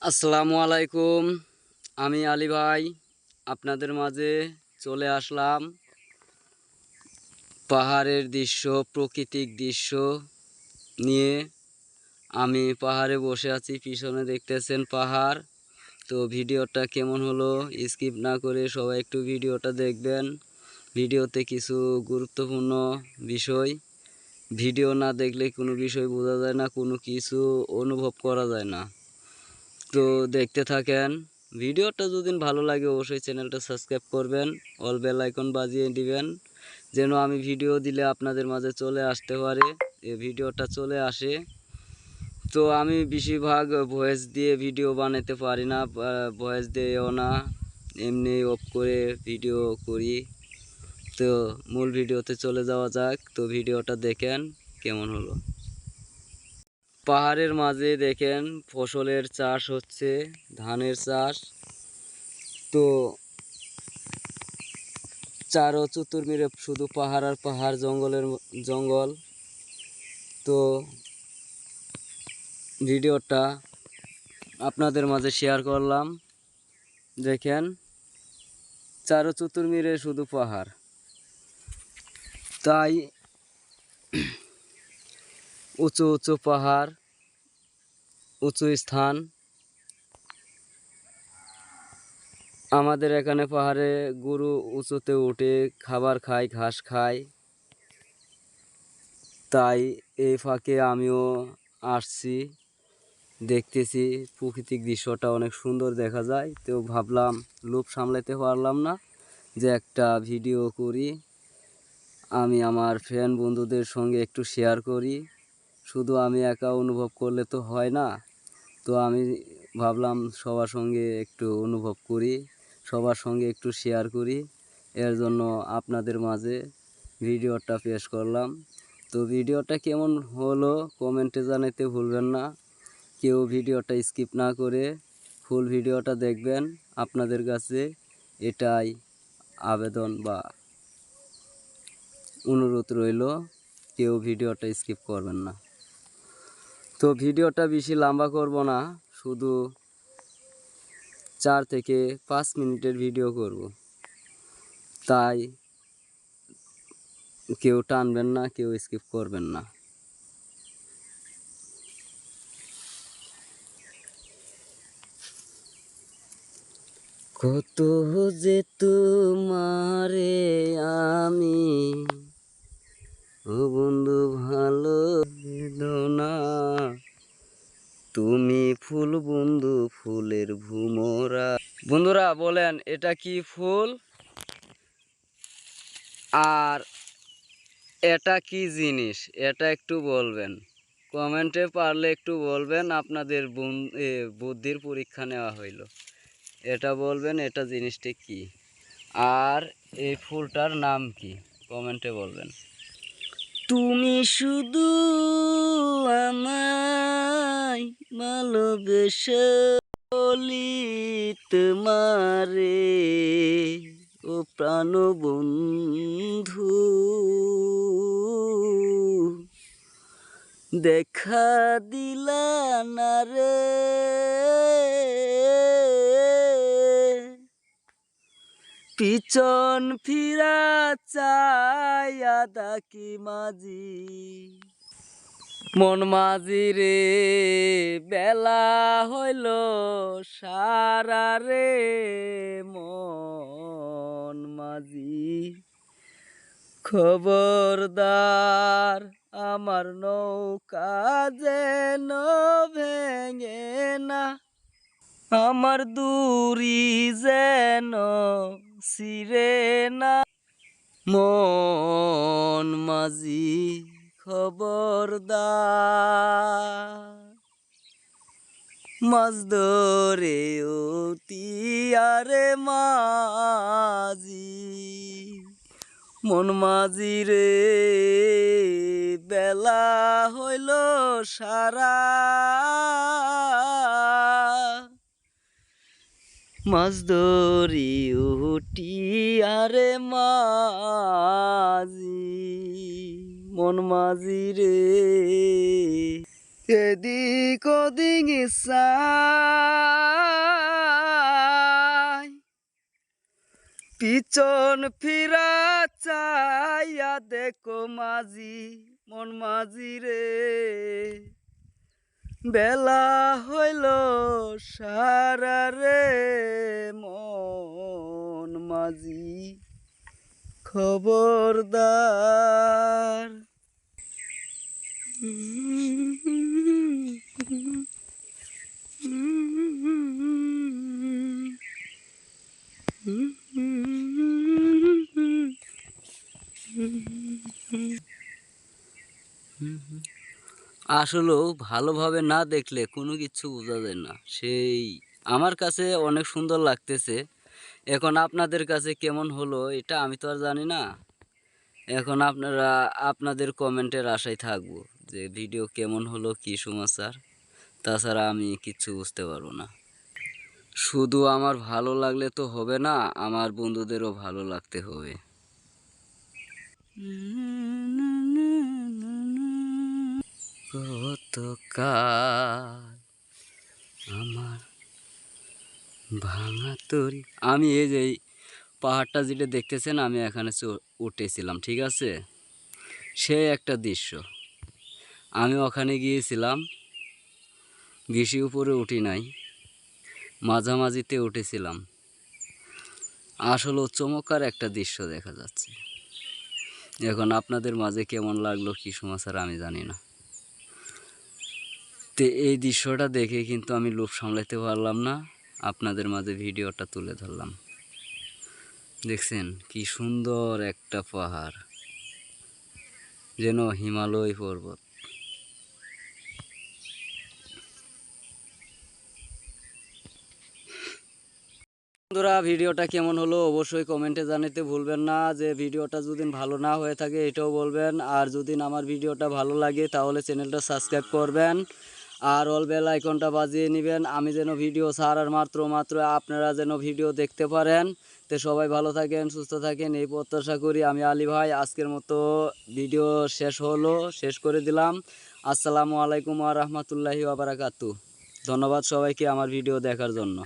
আসসালামু আলাইকুম। আমি আলী ভাই আপনাদের মাঝে চলে আসলাম পাহাড়ের দৃশ্য, প্রাকৃতিক দৃশ্য নিয়ে। আমি পাহাড়ে বসে আছি, পিছনে দেখতেছেন পাহাড়। তো ভিডিওটা কেমন হলো স্কিপ না করে সবাই একটু ভিডিওটা দেখবেন। ভিডিওতে কিছু গুরুত্বপূর্ণ বিষয়, ভিডিও না দেখলে কোনো বিষয় বোঝা যায় না, কোনো কিছু অনুভব করা যায় না। তো দেখতে থাকেন। ভিডিওটা যদি ভালো লাগে অবশ্যই চ্যানেলটা সাবস্ক্রাইব করবেন, অল বেল আইকন বাজিয়ে দিবেন, যেন আমি ভিডিও দিলে আপনাদের মাঝে চলে আসতে পারে, এই ভিডিওটা চলে আসে। তো আমি বেশিরভাগ ভয়েস দিয়ে ভিডিও বানাতে পারি না, ভয়েস দিয়েও না, এমনি অফ করে ভিডিও করি। তো মূল ভিডিওতে চলে যাওয়া যাক। তো ভিডিওটা দেখেন কেমন হলো। পাহাড়ের মাঝে দেখেন ফসলের চাষ হচ্ছে, ধানের চাষ। তো চারো চতুর্মিরে শুধু পাহাড় আর পাহাড়, জঙ্গল। তো ভিডিওটা আপনাদের মাঝে শেয়ার করলাম। দেখেন চারো চতুর্মিরে শুধু পাহাড়, তাই উঁচু উঁচু পাহাড়, উঁচু স্থান। আমাদের এখানে পাহাড়ে গরু উঁচুতে উঠে খাবার খায়, ঘাস খায়। তাই এই ফাঁকে আমিও আসছি, দেখতেছি প্রাকৃতিক দৃশ্যটা অনেক সুন্দর দেখা যায়। তো ভাবলাম, লোভ সামলাতে পারলাম না যে একটা ভিডিও করি, আমি আমার ফ্রেন্ড বন্ধুদের সঙ্গে একটু শেয়ার করি। শুধু আমি একা অনুভব করলে তো হয় না। তো আমি ভাবলাম সবার সঙ্গে একটু অনুভব করি, সবার সঙ্গে একটু শেয়ার করি। এর জন্য আপনাদের মাঝে ভিডিওটা পেশ করলাম। তো ভিডিওটা কেমন হলো কমেন্টে জানাতে ভুলবেন না। কেউ ভিডিওটা স্কিপ না করে ফুল ভিডিওটা দেখবেন, আপনাদের কাছে এটাই আবেদন বা অনুরোধ রইল। কেউ ভিডিওটা স্কিপ করবেন না। তো ভিডিওটা বেশি লম্বা করব না, শুধু 4 থেকে 5 মিনিটের ভিডিও করব। তাই কেউ টানবেন না, কেউ স্কিপ করবেন না। কত যে তোমারে আমি ও বন্ধু ভালো না, তুমি ফুল বন্ধু ফুলের ভুমরা। বন্ধুরা বলেন এটা কি ফুল আর এটা কি জিনিস, এটা একটু বলবেন কমেন্টে, পারলে একটু বলবেন। আপনাদের বুদ্ধির পরীক্ষা নেওয়া হইল। এটা বলবেন এটা জিনিসটা কি, আর এই ফুলটার নাম কি, কমেন্টে বলবেন। তুমি শুধু আমায় ভালোবেসে বলি তোমারে ও প্রাণ বন্ধু, দেখা দিলা না রে পিছন ফিরা চাইয়া থাকি মাঝি, মন মাঝি রে বেলা হইল সারা রে মন মাঝি, খবরদার আমার নৌকা যেন ভেঙে না, আমার দূরি যেন ছিঁড়ে না, মন মাঝি খবরদার। মাছ ধরে অতি আরে মাঝি, মন মাঝি রে বেলা হইল সারা, মাছ ধরি উঠি আরে মাঝি, মন মাঝি রে এদিক ওদিক পিছন ফিরা চাইয়া দেখো মাঝি মন মাঝি রে, বেলা হইল সারা রে মন মাঝি খবরদার। আসলেও ভালোভাবে না দেখলে কোনো কিছু বোঝা যায় না। সেই আমার কাছে অনেক সুন্দর লাগতেছে। এখন আপনাদের কাছে কেমন হলো এটা আমি তো আর জানি না। এখন আপনাদের কমেন্টের আশায় থাকবো যে ভিডিও কেমন হলো, কী সমাচার। তাছাড়া আমি কিচ্ছু বুঝতে পারবো না। শুধু আমার ভালো লাগলে তো হবে না, আমার বন্ধুদেরও ভালো লাগতে হবে। গতকাল আমার ভাঙা তরি, আমি এই যে পাহাড়টা যেটা দেখতেছেন আমি এখানে উঠেছিলাম, ঠিক আছে। সে একটা দৃশ্য, আমি ওখানে গিয়েছিলাম, বেশি উপরে উঠি নাই, মাঝামাঝিতে উঠেছিলাম। আসলে চমৎকার একটা দৃশ্য দেখা যাচ্ছে। এখন আপনাদের মাঝে কেমন লাগলো কী সমাচার আমি জানি না। তো এই দৃশ্যটা দেখে কিন্তু আমি লোভ সামলাতে পারলাম না, আপনাদের মাঝে ভিডিওটা তুলে ধরলাম। দেখছেন কি সুন্দর একটা পাহাড়, যেন হিমালয় পর্বত। বন্ধুরা, ভিডিওটা কেমন হলো অবশ্যই কমেন্টে জানাতে ভুলবেন না। যে ভিডিওটা যদি ভালো না হয়ে থাকে এটাও বলবেন। আর যদি আমার ভিডিওটা ভালো লাগে তাহলে চ্যানেলটা সাবস্ক্রাইব করবেন আর অল বেল আইকনটা বাজিয়ে নেবেন, আমি যেন ভিডিও ছাড়ার মাত্র আপনারা যেন ভিডিও দেখতে পারেন। তো সবাই ভালো থাকেন, সুস্থ থাকেন এই প্রত্যাশা করি। আমি আলী ভাই, আজকের মতো ভিডিও শেষ করে দিলাম। আসসালামু আলাইকুম ওয়া রাহমাতুল্লাহি ওয়া বারাকাতুহু। ধন্যবাদ সবাইকে আমার ভিডিও দেখার জন্য।